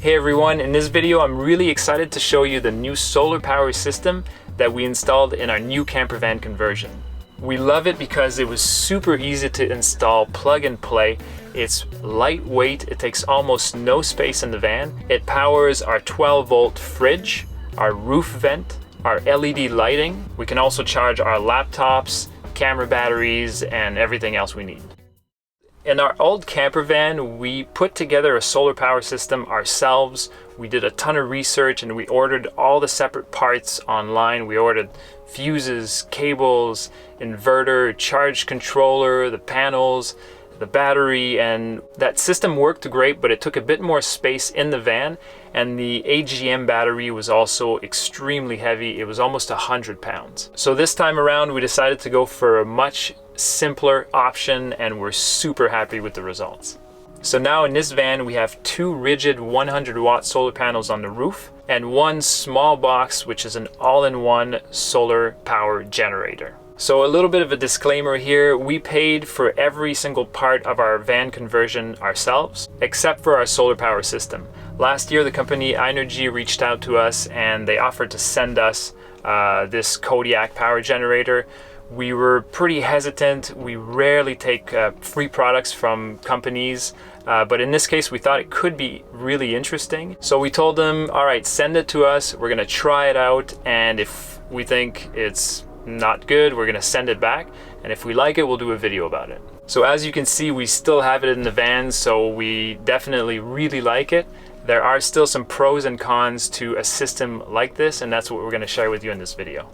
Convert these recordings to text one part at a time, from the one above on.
Hey everyone, in this video I'm really excited to show you the new solar power system that we installed in our new camper van conversion. We love it because it was super easy to install, plug and play. It's lightweight, it takes almost no space in the van. It powers our 12-volt fridge, our roof vent, our LED lighting. We can also charge our laptops, camera batteries, and everything else we need. In our old camper van, we put together a solar power system ourselves. We did a ton of research and we ordered all the separate parts online. We ordered fuses, cables, inverter, charge controller, the panels, the battery, and that system worked great, but it took a bit more space in the van, and the AGM battery was also extremely heavy. It was almost 100 pounds. So this time around, we decided to go for a much simpler option, and we're super happy with the results. So now in this van, we have two rigid 100-watt solar panels on the roof and one small box, which is an all-in-one solar power generator. So a little bit of a disclaimer here, we paid for every single part of our van conversion ourselves, except for our solar power system. Last year, the company iEnergy reached out to us and they offered to send us this Kodiak power generator. We were pretty hesitant. We rarely take free products from companies, but in this case, we thought it could be really interesting. So we told them, all right, send it to us. We're gonna try it out, and if we think it's not good, we're gonna send it back, and if we like it, we'll do a video about it. So as you can see, we still have it in the van, so we definitely really like it. There are still some pros and cons to a system like this, and that's what we're gonna share with you in this video.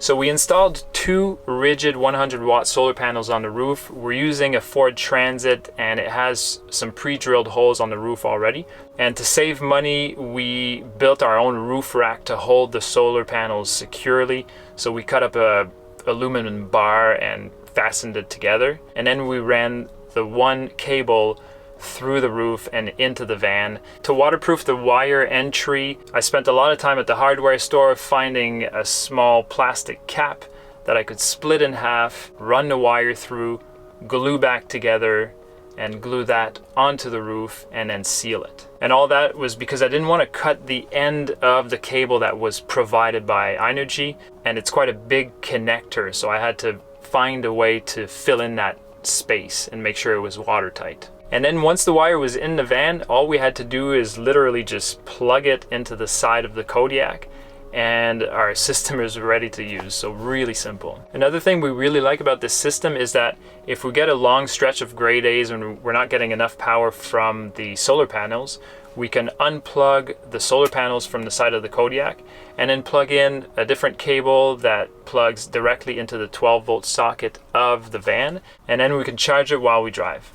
So we installed two rigid 100-watt solar panels on the roof. We're using a Ford Transit and it has some pre-drilled holes on the roof already. And to save money, we built our own roof rack to hold the solar panels securely. So we cut up a aluminum bar and fastened it together. And then we ran the one cable through the roof and into the van. To waterproof the wire entry, I spent a lot of time at the hardware store finding a small plastic cap that I could split in half, run the wire through, glue back together, and glue that onto the roof and then seal it. And all that was because I didn't want to cut the end of the cable that was provided by iEnergy, and it's quite a big connector, so I had to find a way to fill in that space and make sure it was watertight. And then once the wire was in the van, all we had to do is literally just plug it into the side of the Kodiak and our system is ready to use, so really simple. Another thing we really like about this system is that if we get a long stretch of gray days and we're not getting enough power from the solar panels, we can unplug the solar panels from the side of the Kodiak and then plug in a different cable that plugs directly into the 12-volt socket of the van, and then we can charge it while we drive.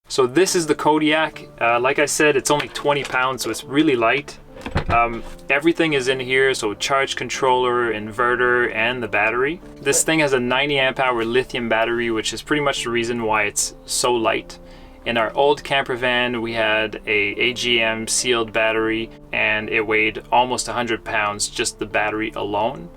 So this is the Kodiak. Like I said, it's only 20 pounds, so it's really light. Everything is in here, so charge controller, inverter, and the battery. This thing has a 90 amp hour lithium battery, which is pretty much the reason why it's so light. In our old camper van, we had a AGM sealed battery, and it weighed almost 100 pounds, just the battery alone.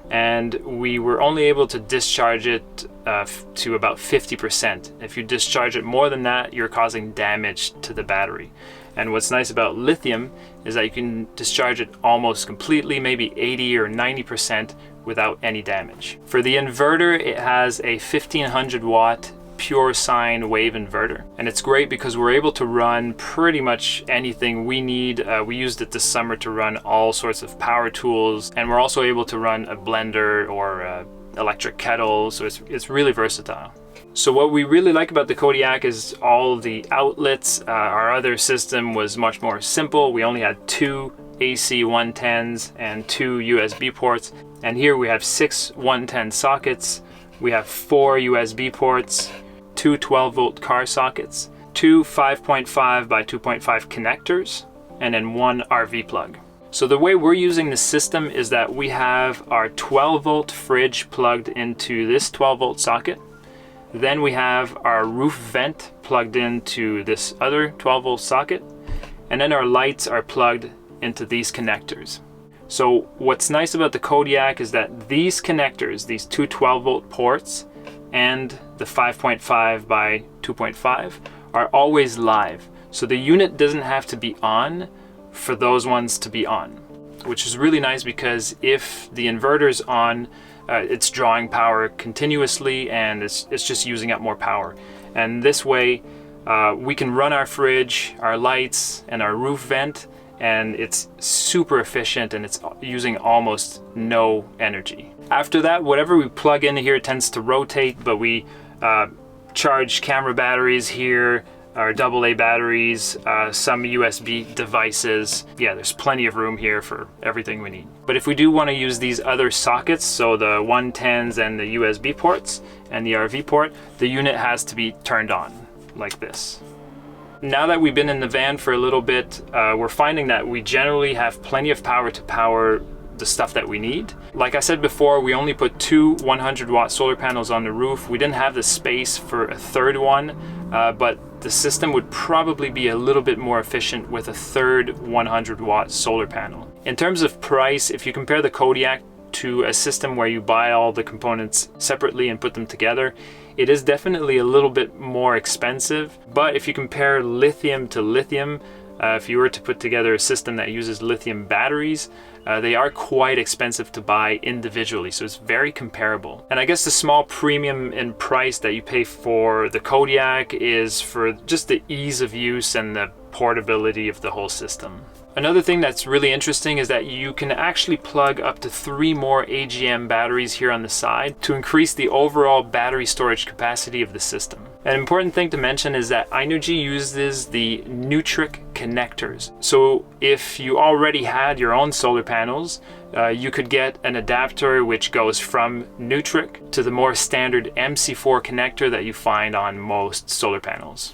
And we were only able to discharge it to about 50%. If you discharge it more than that, you're causing damage to the battery. And what's nice about lithium is that you can discharge it almost completely, maybe 80 or 90% without any damage. For the inverter, it has a 1500-watt pure sine wave inverter, and it's great because we're able to run pretty much anything we need. We used it this summer to run all sorts of power tools, and we're also able to run a blender or electric kettle, so it's really versatile. So what we really like about the Kodiak is all the outlets. Our other system was much more simple. We only had two AC 110s and two USB ports, and here we have 6 110 sockets. We have 4 USB ports, 2 12-volt car sockets, 2 5.5 by 2.5 connectors, and then 1 RV plug. So the way we're using the system is that we have our 12-volt fridge plugged into this 12-volt socket. Then we have our roof vent plugged into this other 12-volt socket. And then our lights are plugged into these connectors. So what's nice about the Kodiak is that these connectors, these two 12-volt ports and the 5.5 by 2.5 are always live. So the unit doesn't have to be on for those ones to be on, which is really nice because if the inverter's on, it's drawing power continuously and it's just using up more power. And this way we can run our fridge, our lights, and our roof vent, and it's super efficient and it's using almost no energy. After that, whatever we plug in here tends to rotate, but we charge camera batteries here, our AA batteries, some USB devices. Yeah, there's plenty of room here for everything we need. But if we do want to use these other sockets, so the 110s and the USB ports and the RV port, the unit has to be turned on like this. Now that we've been in the van for a little bit, we're finding that we generally have plenty of power to power the stuff that we need. Like I said before, we only put 2 100-watt solar panels on the roof. We didn't have the space for a third one, but the system would probably be a little bit more efficient with a third 100-watt solar panel. In terms of price, if you compare the Kodiak to a system where you buy all the components separately and put them together, it is definitely a little bit more expensive. But if you compare lithium to lithium, if you were to put together a system that uses lithium batteries, they are quite expensive to buy individually, so it's very comparable. And I guess the small premium in price that you pay for the Kodiak is for just the ease of use and the portability of the whole system. Another thing that's really interesting is that you can actually plug up to 3 more AGM batteries here on the side to increase the overall battery storage capacity of the system. An important thing to mention is that Inergy uses the Nutric connectors. So if you already had your own solar panels, you could get an adapter which goes from Nutric to the more standard MC4 connector that you find on most solar panels.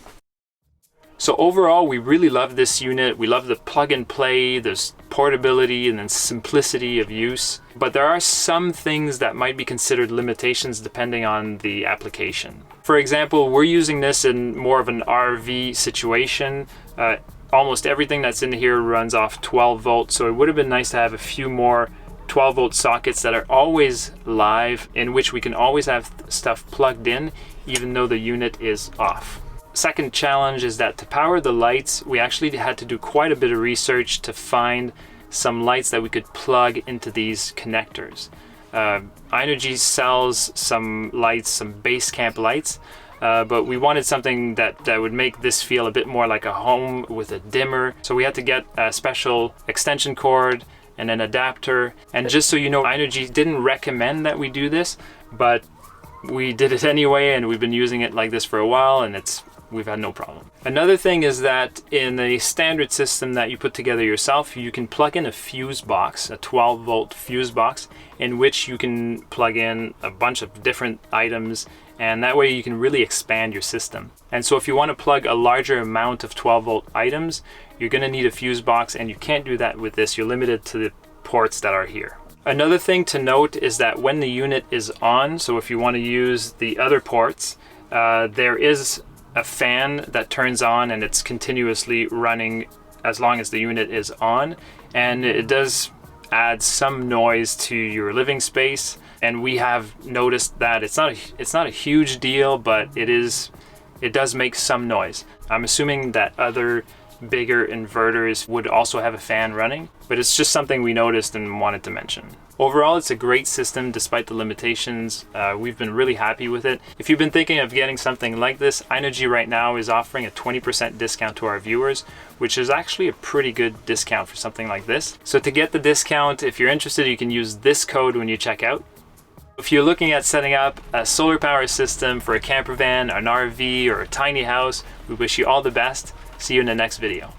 So overall, we really love this unit. We love the plug and play, there's portability and then simplicity of use. But there are some things that might be considered limitations depending on the application. For example, we're using this in more of an RV situation. Almost everything that's in here runs off 12 volts, so it would have been nice to have a few more 12 volt sockets that are always live, in which we can always have stuff plugged in even though the unit is off. Second challenge is that to power the lights, we actually had to do quite a bit of research to find some lights that we could plug into these connectors. Inergy sells some lights, some base camp lights, but we wanted something that would make this feel a bit more like a home with a dimmer. So we had to get a special extension cord and an adapter. And just so you know, Inergy didn't recommend that we do this, but we did it anyway, and we've been using it like this for a while, and we've had no problem. Another thing is that in a standard system that you put together yourself, you can plug in a fuse box, a 12 volt fuse box, in which you can plug in a bunch of different items, and that way you can really expand your system. And so if you want to plug a larger amount of 12 volt items, you're going to need a fuse box, and you can't do that with this. You're limited to the ports that are here. Another thing to note is that when the unit is on, so if you want to use the other ports, there is a fan that turns on and it's continuously running as long as the unit is on, and it does add some noise to your living space. And we have noticed that it's not a huge deal, but it does make some noise. I'm assuming that other bigger inverters would also have a fan running, but it's just something we noticed and wanted to mention. Overall, it's a great system despite the limitations. We've been really happy with it. If you've been thinking of getting something like this, Inergy right now is offering a 20% discount to our viewers, which is actually a pretty good discount for something like this. So to get the discount, if you're interested, you can use this code when you check out. If you're looking at setting up a solar power system for a camper van, an RV, or a tiny house, we wish you all the best. See you in the next video.